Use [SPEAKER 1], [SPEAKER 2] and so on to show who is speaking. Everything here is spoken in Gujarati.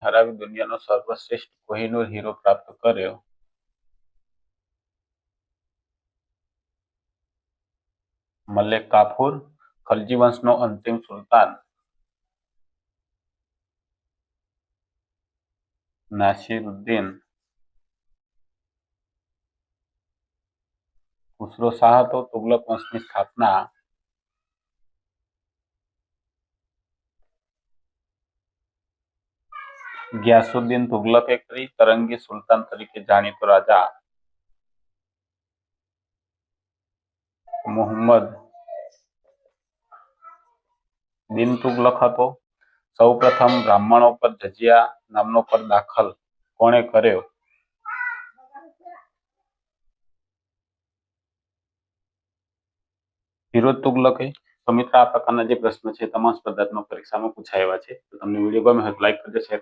[SPEAKER 1] હરાવી દુનિયાનો સર્વશ્રેષ્ઠ કોહિનૂર હીરો પ્રાપ્ત કર્યો? મલિક કાફુર, ખલજી વંશનો અંતિમ સુલતાન, નાસિરુદ્દીન. ખુસરો શાહ હતો તુગલક વંશની સ્થાપના. ગિયાસુદ્દીન તુગલકે કરી તરંગી સુલતાન તરીકે જાણીતો રાજા? મુહમ્મદ બિન તુગલક હતો. સૌપ્રથમ બ્રાહ્મણો પર જજિયા નામનો કર દાખલ કોણે કર્યો? ફિરોઝ તુગલકે. તો મિત્રો, આ પ્રકારના જે પ્રશ્નો છે તમામ સ્પર્ધાત્મક પરીક્ષામાં પૂછાયેલા છે. તો તમને વિડીયો ગમે હોય તો લાઈક કરજો, શેર